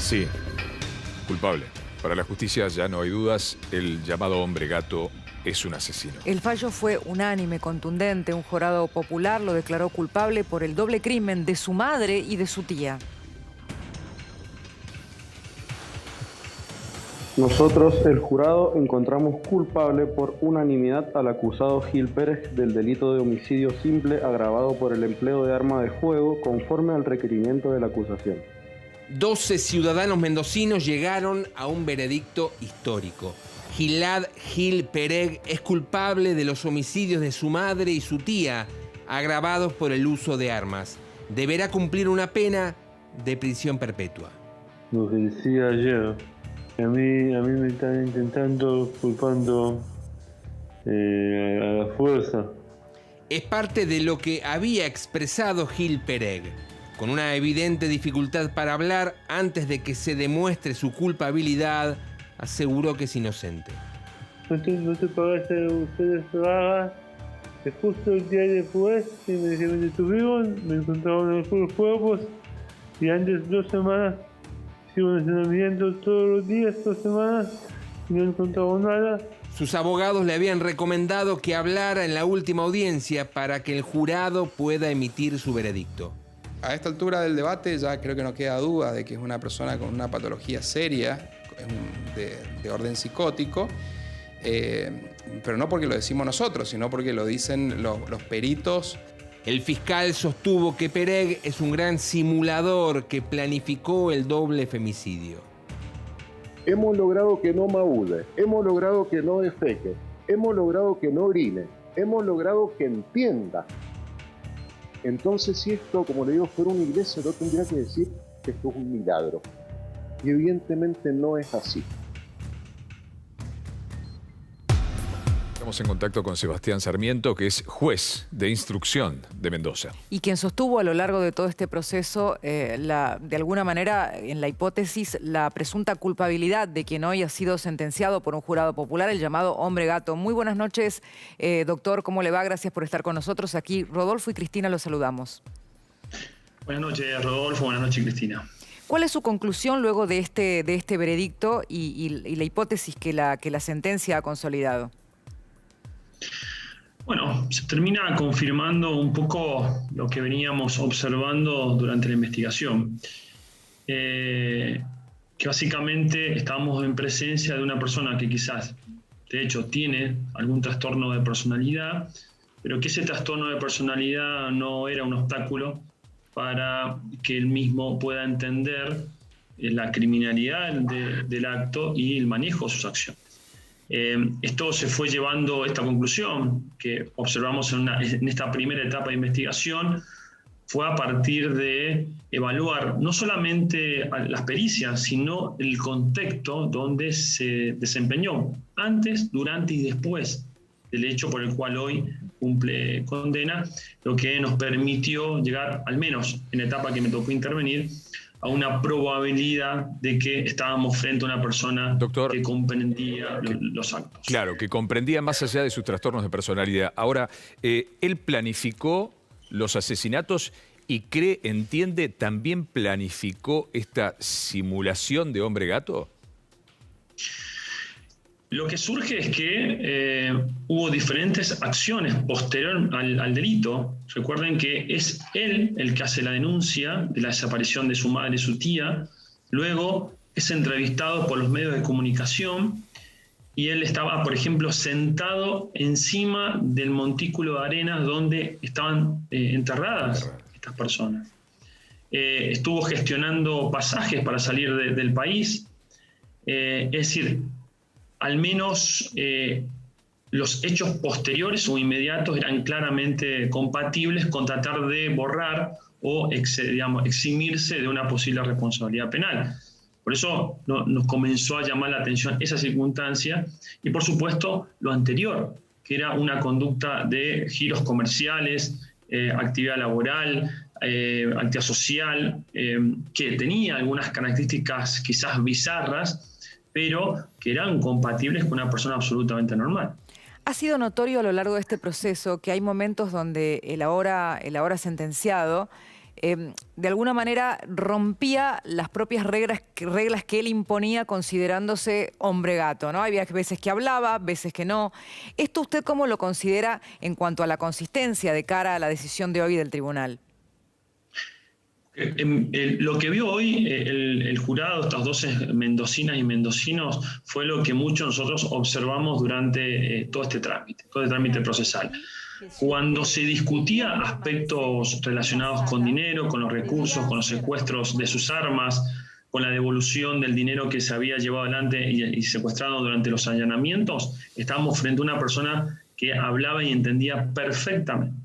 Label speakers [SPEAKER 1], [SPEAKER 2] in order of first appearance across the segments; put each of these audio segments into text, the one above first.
[SPEAKER 1] Sí, culpable. Para la justicia ya no hay dudas, el llamado hombre gato es un asesino.
[SPEAKER 2] El fallo fue unánime, contundente. Un jurado popular lo declaró culpable por el doble crimen de su madre y de su tía.
[SPEAKER 3] Nosotros, el jurado, encontramos culpable por unanimidad al acusado Gil Pérez del delito de homicidio simple agravado por el empleo de arma de fuego conforme al requerimiento de la acusación.
[SPEAKER 4] 12 ciudadanos mendocinos llegaron a un veredicto histórico. Gilad Gil Pérez es culpable de los homicidios de su madre y su tía, agravados por el uso de armas. Deberá cumplir una pena de prisión perpetua.
[SPEAKER 5] Lo que decía ayer, a mí me están intentando culpando a la fuerza.
[SPEAKER 4] Es parte de lo que había expresado Gil Pérez, con una evidente dificultad para hablar antes de que se demuestre su culpabilidad. Aseguró que es inocente.
[SPEAKER 5] ¿No te parece ustedes raras? Que justo el día después que me detuvieron, me encontraron algunos cuerpos y antes 2 semanas hicieron entrenamiento todos los días, 2 semanas y no encontraron nada.
[SPEAKER 4] Sus abogados le habían recomendado que hablara en la última audiencia para que el jurado pueda emitir su veredicto.
[SPEAKER 6] A esta altura del debate ya creo que no queda duda de que es una persona con una patología seria, de orden psicótico, pero no porque lo decimos nosotros, sino porque lo dicen los peritos.
[SPEAKER 4] El fiscal sostuvo que Pérez es un gran simulador que planificó el doble femicidio.
[SPEAKER 7] Hemos logrado que no maulle, hemos logrado que no defeque, hemos logrado que no orine, hemos logrado que entienda. Entonces, si esto, como le digo, fuera una iglesia, no tendría que decir que esto es un milagro. Y evidentemente no es así.
[SPEAKER 1] Estamos en contacto con Sebastián Sarmiento, que es juez de instrucción de Mendoza.
[SPEAKER 2] Y quien sostuvo a lo largo de todo este proceso, de alguna manera, en la hipótesis, la presunta culpabilidad de quien hoy ha sido sentenciado por un jurado popular, el llamado hombre gato. Muy buenas noches, doctor, ¿cómo le va? Gracias por estar con nosotros. Aquí Rodolfo y Cristina los saludamos.
[SPEAKER 8] Buenas noches, Rodolfo. Buenas noches, Cristina.
[SPEAKER 2] ¿Cuál es su conclusión luego de este veredicto y la hipótesis que la sentencia ha consolidado?
[SPEAKER 8] Bueno, se termina confirmando un poco lo que veníamos observando durante la investigación. Que básicamente estamos en presencia de una persona que quizás, de hecho, tiene algún trastorno de personalidad, pero que ese trastorno de personalidad no era un obstáculo para que él mismo pueda entender la criminalidad del acto y el manejo de sus acciones. Esto se fue llevando a esta conclusión que observamos en esta primera etapa de investigación, fue a partir de evaluar no solamente las pericias, sino el contexto donde se desempeñó, antes, durante y después del hecho por el cual hoy cumple condena, lo que nos permitió llegar, al menos en la etapa que me tocó intervenir, a una probabilidad de que estábamos frente a una persona, doctor, que comprendía los actos.
[SPEAKER 1] Claro, que comprendía más allá de sus trastornos de personalidad. Ahora, él planificó los asesinatos y entiende, también planificó esta simulación de hombre gato.
[SPEAKER 8] Lo que surge es que hubo diferentes acciones posterior al delito. Recuerden que es él el que hace la denuncia de la desaparición de su madre y su tía. Luego es entrevistado por los medios de comunicación y él estaba, por ejemplo, sentado encima del montículo de arenas donde estaban enterradas estas personas. Estuvo gestionando pasajes para salir del país. Es decir, al menos los hechos posteriores o inmediatos eran claramente compatibles con tratar de borrar o eximirse de una posible responsabilidad penal. Por eso nos comenzó a llamar la atención esa circunstancia y, por supuesto, lo anterior, que era una conducta de giros comerciales, actividad laboral, actividad social, que tenía algunas características quizás bizarras, pero que eran compatibles con una persona absolutamente normal.
[SPEAKER 2] Ha sido notorio a lo largo de este proceso que hay momentos donde el ahora sentenciado de alguna manera rompía las propias reglas que él imponía considerándose hombre gato, ¿no? Había veces que hablaba, veces que no. ¿Esto usted cómo lo considera en cuanto a la consistencia de cara a la decisión de hoy del tribunal?
[SPEAKER 8] Lo que vio hoy el jurado, estas 12 mendocinas y mendocinos, fue lo que muchos nosotros observamos durante todo este trámite procesal. Cuando se discutía aspectos relacionados con dinero, con los recursos, con los secuestros de sus armas, con la devolución del dinero que se había llevado adelante y secuestrado durante los allanamientos, estábamos frente a una persona que hablaba y entendía perfectamente.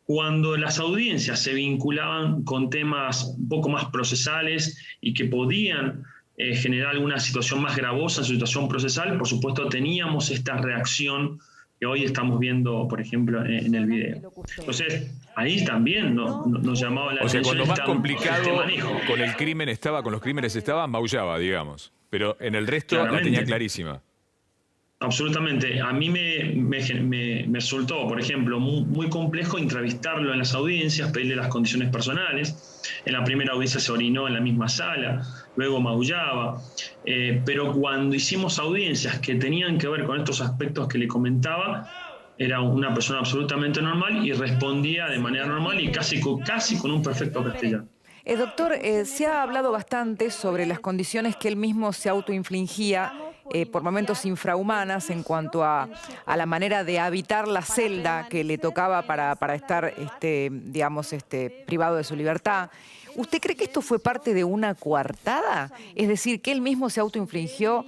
[SPEAKER 8] Cuando las audiencias se vinculaban con temas un poco más procesales y que podían generar alguna situación más gravosa en su situación procesal, por supuesto teníamos esta reacción que hoy estamos viendo, por ejemplo, en el video. Entonces, ahí también nos llamaba la atención.
[SPEAKER 1] O sea, cuando más complicado
[SPEAKER 8] manejo.
[SPEAKER 1] con el crimen estaba, con los crímenes estaba, maullaba, digamos. Pero en el resto la tenía clarísima.
[SPEAKER 8] Absolutamente. A mí me resultó, por ejemplo, muy complejo entrevistarlo en las audiencias, pedirle las condiciones personales. En la primera audiencia se orinó en la misma sala, luego maullaba. Pero cuando hicimos audiencias que tenían que ver con estos aspectos que le comentaba, era una persona absolutamente normal y respondía de manera normal y casi con un perfecto castellano.
[SPEAKER 2] Doctor, se ha hablado bastante sobre las condiciones que él mismo se autoinfligía, por momentos infrahumanas, en cuanto a la manera de habitar la celda que le tocaba para estar, digamos, privado de su libertad. ¿Usted cree que esto fue parte de una coartada? Es decir, que él mismo se autoinfligió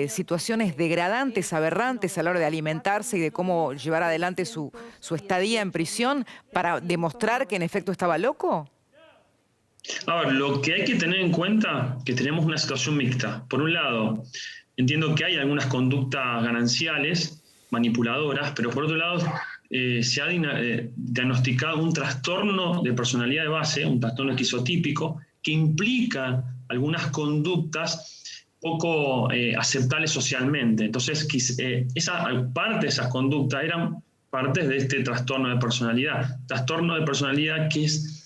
[SPEAKER 2] situaciones degradantes, aberrantes a la hora de alimentarse y de cómo llevar adelante su estadía en prisión para demostrar que en efecto estaba loco.
[SPEAKER 8] A ver, lo que hay que tener en cuenta es que tenemos una situación mixta. Por un lado, entiendo que hay algunas conductas gananciales, manipuladoras, pero por otro lado se ha diagnosticado un trastorno de personalidad de base, un trastorno esquizotípico, que implica algunas conductas poco aceptables socialmente. Entonces, parte de esas conductas eran partes de este trastorno de personalidad. Trastorno de personalidad que es...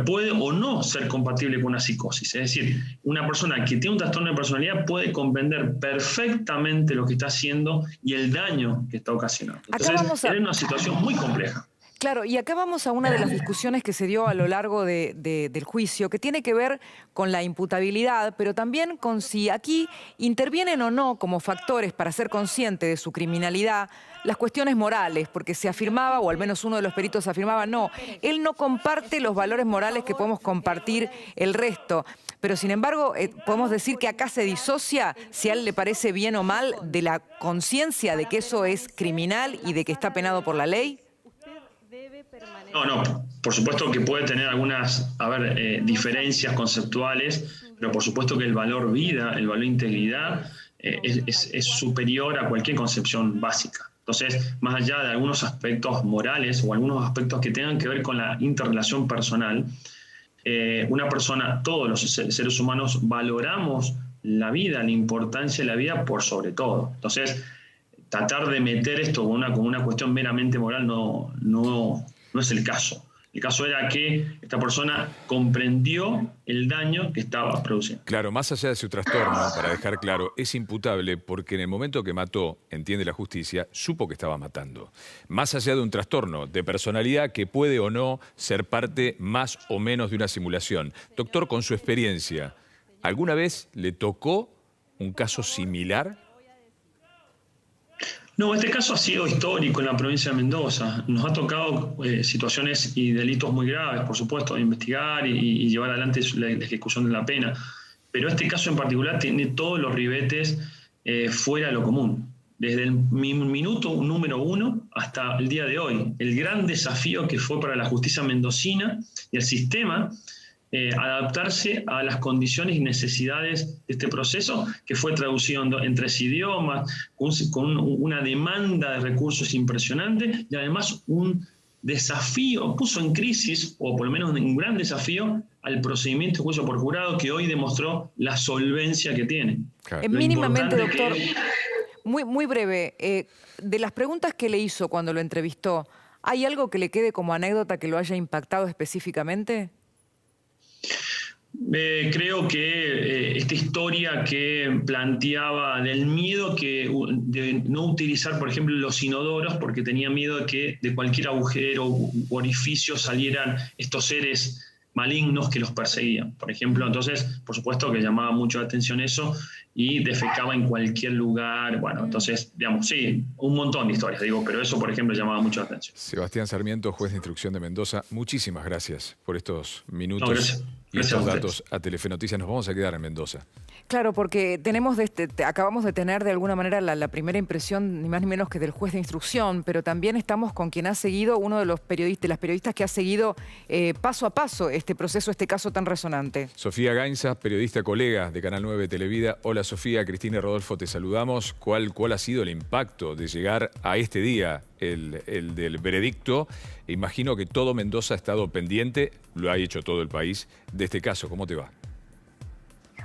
[SPEAKER 8] puede o no ser compatible con una psicosis. Es decir, una persona que tiene un trastorno de personalidad puede comprender perfectamente lo que está haciendo y el daño que está ocasionando. Entonces, era una situación muy compleja.
[SPEAKER 2] Claro, y acá vamos a una de las discusiones que se dio a lo largo del juicio, que tiene que ver con la imputabilidad, pero también con si aquí intervienen o no como factores para ser consciente de su criminalidad las cuestiones morales, porque se afirmaba, o al menos uno de los peritos afirmaba, no, él no comparte los valores morales que podemos compartir el resto. Pero sin embargo, podemos decir que acá se disocia, si a él le parece bien o mal, de la conciencia de que eso es criminal y de que está penado por la ley.
[SPEAKER 8] No, por supuesto que puede tener algunas diferencias conceptuales, pero por supuesto que el valor vida, el valor integridad es superior a cualquier concepción básica. Entonces, más allá de algunos aspectos morales o algunos aspectos que tengan que ver con la interrelación personal, una persona, todos los seres humanos valoramos la vida, la importancia de la vida por sobre todo. Entonces, tratar de meter esto como una cuestión meramente moral no es el caso. El caso era que esta persona comprendió el daño que estaba produciendo.
[SPEAKER 1] Claro, más allá de su trastorno, para dejar claro, es imputable porque en el momento que mató, entiende la justicia, supo que estaba matando. Más allá de un trastorno de personalidad que puede o no ser parte más o menos de una simulación. Doctor, con su experiencia, ¿alguna vez le tocó un caso similar?
[SPEAKER 8] No, este caso ha sido histórico en la provincia de Mendoza. Nos ha tocado situaciones y delitos muy graves, por supuesto, investigar y llevar adelante la ejecución de la pena. Pero este caso en particular tiene todos los ribetes fuera de lo común. Desde el minuto número 1 hasta el día de hoy. El gran desafío que fue para la justicia mendocina y el sistema adaptarse a las condiciones y necesidades de este proceso, que fue traducido en 3 idiomas, con una demanda de recursos impresionante y además un desafío, puso en crisis, o por lo menos un gran desafío, al procedimiento de juicio por jurado, que hoy demostró la solvencia que tiene.
[SPEAKER 2] Mínimamente, doctor, muy breve, de las preguntas que le hizo cuando lo entrevistó, ¿Hay algo que le quede como anécdota que lo haya impactado específicamente?
[SPEAKER 8] Creo que esta historia que planteaba del miedo de no utilizar, por ejemplo, los inodoros, porque tenía miedo de que de cualquier agujero u orificio salieran estos seres malignos que los perseguían, por ejemplo. Entonces, por supuesto que llamaba mucho la atención eso, y defecaba en cualquier lugar. Bueno, entonces, digamos, sí, un montón de historias, digo, pero eso, por ejemplo, llamaba mucho la atención.
[SPEAKER 1] Sebastián Sarmiento, juez de instrucción de Mendoza, muchísimas gracias por estos minutos.
[SPEAKER 8] No, gracias.
[SPEAKER 1] Y estos datos a Telefe Noticias. Nos vamos a quedar en Mendoza.
[SPEAKER 2] Claro, porque acabamos de tener de alguna manera la primera impresión, ni más ni menos que del juez de instrucción, pero también estamos con quien ha seguido, uno de los periodistas, las periodistas que ha seguido paso a paso este proceso, este caso tan resonante.
[SPEAKER 1] Sofía Gainza, periodista colega de Canal 9 Televida. Hola Sofía, Cristina y Rodolfo, te saludamos. ¿Cuál ha sido el impacto de llegar a este día, el del veredicto? Imagino que todo Mendoza ha estado pendiente, lo ha hecho todo el país, de este caso. ¿Cómo te va?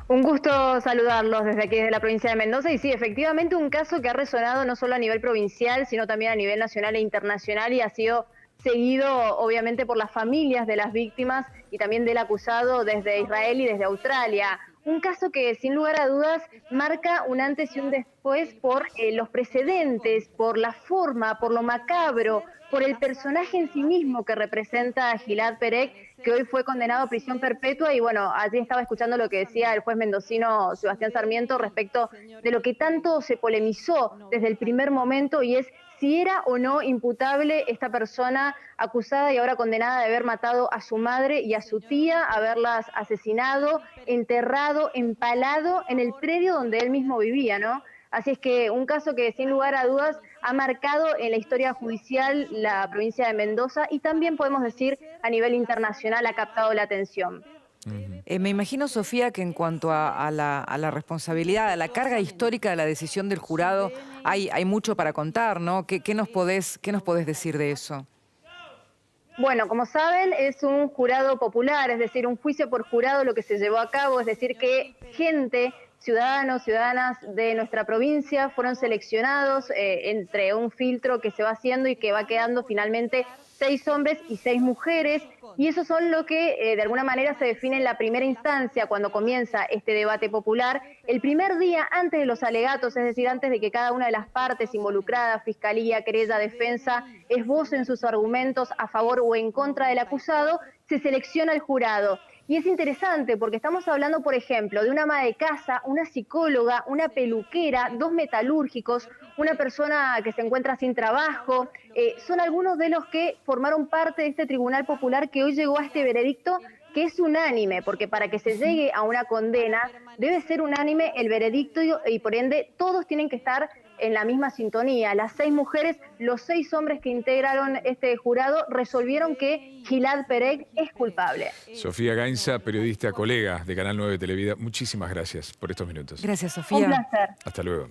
[SPEAKER 9] Un gusto saludarlos desde aquí, desde la provincia de Mendoza. Y sí, efectivamente un caso que ha resonado no solo a nivel provincial, sino también a nivel nacional e internacional, y ha sido seguido obviamente por las familias de las víctimas y también del acusado desde Israel y desde Australia. Un caso que sin lugar a dudas marca un antes y un después por los precedentes, por la forma, por lo macabro, por el personaje en sí mismo que representa a Gilad Pereg, que hoy fue condenado a prisión perpetua. Y bueno, allí estaba escuchando lo que decía el juez mendocino Sebastián Sarmiento respecto de lo que tanto se polemizó desde el primer momento, y es si era o no imputable esta persona acusada y ahora condenada de haber matado a su madre y a su tía, haberlas asesinado, enterrado, empalado en el predio donde él mismo vivía, ¿no? Así es que un caso que sin lugar a dudas ha marcado en la historia judicial la provincia de Mendoza, y también podemos decir a nivel internacional ha captado la atención.
[SPEAKER 2] Me imagino, Sofía, que en cuanto a la responsabilidad, a la carga histórica de la decisión del jurado, hay mucho para contar, ¿no? ¿Qué nos podés decir de eso?
[SPEAKER 9] Bueno, como saben, es un jurado popular, es decir, un juicio por jurado lo que se llevó a cabo, es decir, que ciudadanos, ciudadanas de nuestra provincia fueron seleccionados entre un filtro que se va haciendo y que va quedando finalmente 6 hombres y 6 mujeres, y esos son lo que de alguna manera se define en la primera instancia cuando comienza este debate popular. El primer día antes de los alegatos, es decir, antes de que cada una de las partes involucradas, fiscalía, querella, defensa, esbocen sus argumentos a favor o en contra del acusado, se selecciona el jurado. Y es interesante porque estamos hablando, por ejemplo, de una ama de casa, una psicóloga, una peluquera, 2 metalúrgicos, una persona que se encuentra sin trabajo. Son algunos de los que formaron parte de este tribunal popular que hoy llegó a este veredicto, que es unánime, porque para que se llegue a una condena debe ser unánime el veredicto, y por ende todos tienen que estar en la misma sintonía. Las 6 mujeres, los 6 hombres que integraron este jurado resolvieron que Gilad Pereg es culpable.
[SPEAKER 1] Sofía Gainza, periodista colega de Canal 9 Televida, muchísimas gracias por estos minutos.
[SPEAKER 2] Gracias, Sofía.
[SPEAKER 9] Un placer.
[SPEAKER 1] Hasta luego.